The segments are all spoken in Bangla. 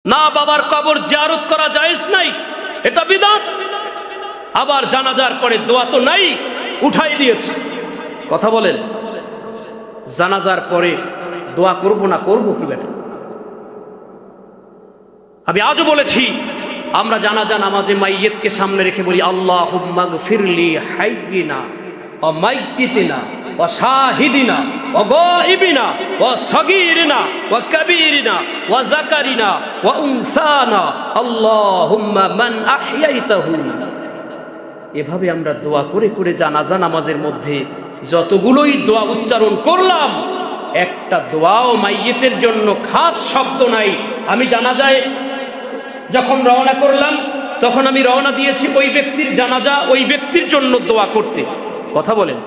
না বাবার কবর জিয়ারত করা জায়েজ নাই, এটা বিদআত। আবার জানাজার পরে দোয়া তো নাই, উঠাই দিয়েছে। কথা বলেন, জানাজার পরে দোয়া করব না, করব কি বেটা? আমি আজও বলেছি, আমরা জানাজা নামাজে মাইয়িতকে সামনে রেখে বলি আল্লাহুম্মা গফিরলি হাইয়িনা ওয়া মাইয়িতিনা ওয়া শাহিদিনা ওয়া গায়িবিনা ওয়া সগীরিনা ওয়া কাবীরিনা ওয়া যাকারিনা ওয়া উনসানা আল্লাহুম্মা মান আহইয়াইতাহু। এভাবে আমরা দোয়া করে করে জানাজা নামাজের মধ্যে যতগুলোই দোয়া উচ্চারণ করলাম, একটা দোয়াও মাইয়িতের জন্য খাস শব্দ নাই। আমি জানাজায় যখন রওনা করলাম, তখন আমি রওনা দিয়েছি ওই ব্যক্তির জানাজা, ওই ব্যক্তির জন্য দোয়া করতে। কথা বলেন,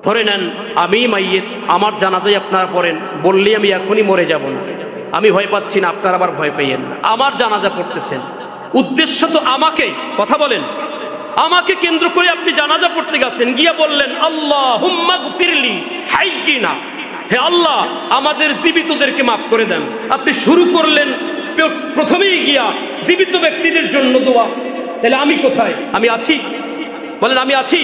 ধরে নেন আমি মাইয়িত, আমার জানাজায় আপনারা পড়েন, বললে আমি এখনই মরে যাব না, আমি ভয় পাচ্ছি না, আপনারা আবার ভয় পাইয়েন না। আমার জানাজা পড়তেছেন, উদ্দেশ্য তো আমাকে। কথা বলেন, আমাকে কেন্দ্র করে আপনি জানাজা পড়তে গেছেন, গিয়া বললেন আল্লাহুম্মা গফিরলি হাইয়িনা, হে আল্লাহ আমাদের জীবিতদেরকে মাফ করে দেন। আপনি শুরু করলেন প্রথমেই গিয়া জীবিত ব্যক্তিদের জন্য দোয়া। তাহলে আমি কোথায়? আমি আছি? বলেন আমি আছি।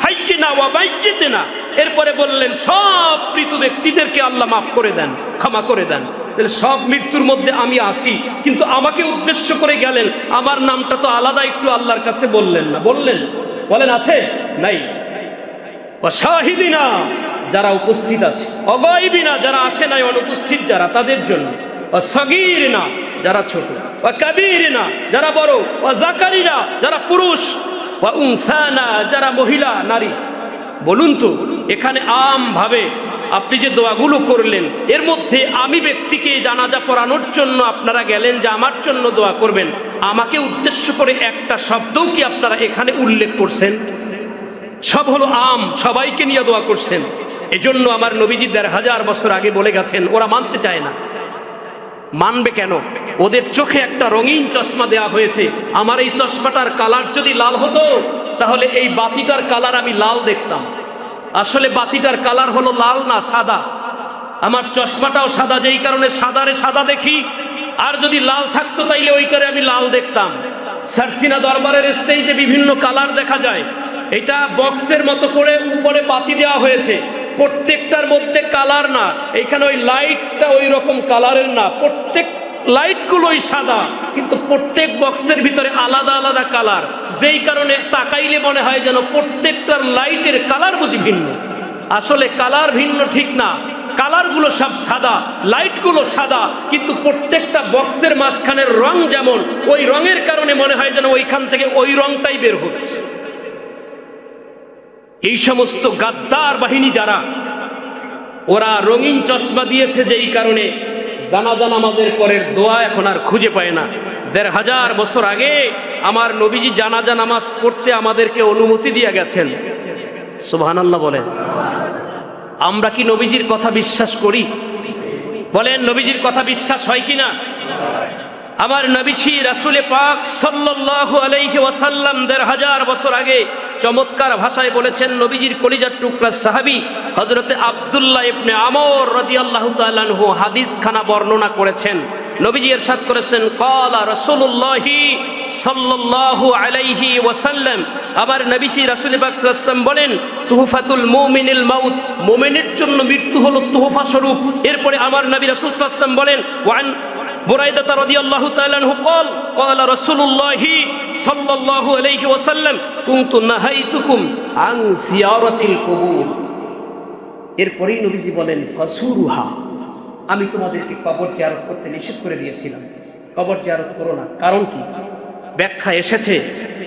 হাইয়িনা ওয়া মাইয়িতিনা, এরপরে বললেন সব মৃত ব্যক্তিদেরকে আল্লাহ মাফ করে দেন, ক্ষমা করে দেন। তাহলে সব মৃত্যুর মধ্যে আমি আছি, কিন্তু আমাকে উদ্দেশ্য করে গেলেন, আমার নামটা তো আলাদা একটু আল্লাহর কাছে বললেন না। বললেন, বলেন আছে? নাই। ওয়া শাহিদিনা, যারা উপস্থিত আছে, ওয়া গায়িবিনা, যারা আসে নাই, অনুপস্থিত যারা, তাদের জন্য, ওয়া সগীরিনা, যারা ছোট, ওয়া কাবীরিনা, যারা বড়, ওয়া যাকারিনা, যারা পুরুষ, ওয়া উনসানা, যারা মহিলা নারী। বলুন তো, এখানে আমভাবে আপনি যে দোয়াগুলো করলেন, এর মধ্যে আমি ব্যক্তিকে জানাজা পড়ানোর জন্য আপনারা গেলেন যে আমার জন্য দোয়া করবেন, আমাকে উদ্দেশ্য করে একটা শব্দও কি আপনারা এখানে উল্লেখ করছেন? সব হলো আম, সবাইকে নিয়ে দোয়া করছেন। এজন্য আমার নবীজি ১৫০০ বছর আগে বলে গেছেন, ওরা মানতে চায় না। মানবে কেন? ওদের চোখে একটা রঙিন চশমা দেয়া হয়েছে। আমার এই চশমাটার কালার যদি লাল হতো, তাহলে এই বাতিটার কালার আমি লাল দেখতাম। আসলে বাতিটার কালার হলো লাল না, সাদা। আমার চশমাটাও সাদা, যেই কারণে সাদারে সাদা দেখি। আর যদি লাল থাকতো তাইলে ওইটারে আমি লাল দেখতাম। সারসিনা দরবারের স্টেজে বিভিন্ন কালার দেখা যায়। এটা বক্সের মতো করে উপরে বাতি দেওয়া হয়েছে, প্রত্যেকটার মধ্যে কালার না। এখানে ওই লাইটটা ওই রকম কালারের না, প্রত্যেক লাইটগুলোই সাদা, কিন্তু প্রত্যেক বক্সের ভিতরে আলাদা আলাদা কালার। যেই কারণে তাকাইলে মনে হয় যেন প্রত্যেকটার লাইটের কালার বুঝি ভিন্ন। আসলে কালার ভিন্ন ঠিক না, কালারগুলো সব সাদা, লাইটগুলো সাদা, কিন্তু প্রত্যেকটা বক্সের মাঝখানের রং যেমন, ওই রঙের কারণে মনে হয় যেন ওইখান থেকে ওই রংটাই বের হচ্ছে। এই সমস্ত গাদ্দার বাহিনী যারা, ওরা রঙিন চশমা দিয়েছে, যেই কারণে জানাজা নামাজের পরের দোয়া এখন আর খুঁজে পায় না। ১৫০০ বছর আগে আমার নবীজি জানাজা নামাজ পড়তে আমাদেরকে অনুমতি দিয়ে গেছেন। সুবহানাল্লাহ বলেন। আমরা কি নবীজির কথা বিশ্বাস করি? বলেন, নবীজির কথা বিশ্বাস হয় কিনা? আমার নবীজি রাসূলে পাক সাল্লাল্লাহু আলাইহি ওয়াসাল্লাম ১৫০০ বছর আগে চমৎকার ভাষায় বলেছেন। নবীজির কলিজার টুকরা সাহাবী হযরতে আব্দুল্লাহ ইবনে আমর রাদিয়াল্লাহু তাআলা আনহু হাদিস খানা বর্ণনা করেছেন। নবীজি ইরশাদ করেছেন, ক্বালা রাসূলুল্লাহি সাল্লাল্লাহু আলাইহি ওয়াসাল্লাম, আমার নবীজি রাসূল পাক সাল্লাল্লাহু আলাইহি ওয়াসাল্লাম বলেন, তুহফাতুল মুমিনিল মাউত, মুমিনের জন্য মৃত্যু হলো তোহফা স্বরূপ। এরপরে আমার নবী রাসূল সাল্লাল্লাহু আলাইহি ওয়াসাল্লাম বলেন, ওয়ান বুরাইদা রাদিয়াল্লাহু তাআলা আনহু قال قال رسول الله صلى الله عليه وسلم كنت نهيتكم عن زيارة القبور। এরপরেই নবীজি বলেন, ফাসুরুহা, আমি তোমাদেরকে কবর জিয়ারত করতে নিষেধ করে দিয়েছিলাম, কবর জিয়ারত করো না। কারণ কি? ব্যাখ্যা এসেছে,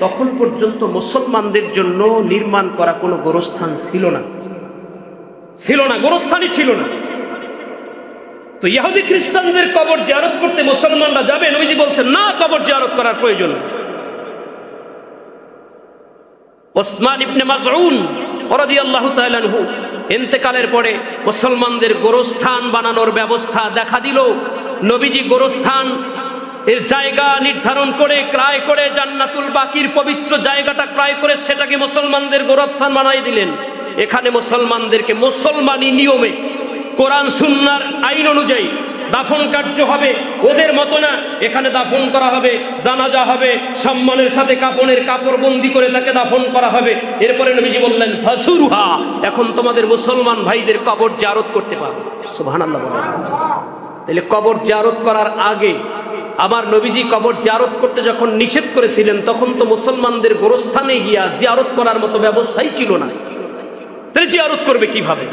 তখন পর্যন্ত মুসলমানদের জন্য নির্মাণ করা কোনো গোরস্থান ছিল না, গোরস্থানই ছিল না। তো ইহুদি খ্রিস্টানদের কবর জিয়ারত করতে মুসলমানরা যাবে? নবীজি বলছেন না, কবর জিয়ারত করার প্রয়োজন নেই। ওসমান ইবনে মাযউন রাদিয়াল্লাহু তাআলা আনহু ইন্তেকালের পরে মুসলমানদের গোরস্থান বানানোর ব্যবস্থা দেখা দিল। নবীজি গোরস্থান এর জায়গা নির্ধারণ করে, ক্রয় করে, জান্নাতুল বাকির পবিত্র জায়গাটা ক্রয় করে সেটাকে মুসলমানদের গোরস্থান বানাই দিলেন। এখানে মুসলমানদেরকে মুসলমানি নিয়মে, কোরআন সুন্নাহর আইন অনুযায়ী দাফন কার্য হবে, ওদের মতো না। এখানে দাফন করা হবে, জানাজা হবে, সম্মানের সাথে কাফনের কাপড় বন্দি করে তাকে দাফন করা হবে। এরপরে নবীজি বললেন ফাসুরুহা, এখন তোমাদের মুসলমান ভাইদের কবর জিয়ারত করতে পারো। সুবহানাল্লাহ বলেন। তাহলে কবর জিয়ারত করার আগে আমার নবীজি কবর জিয়ারত করতে যখন নিষেধ করেছিলেন, তখন তো মুসলমানদের গোরস্থানে গিয়া জিয়ারত করার মতো ব্যবস্থাই ছিল না। তাহলে জিয়ারত করবে কিভাবে?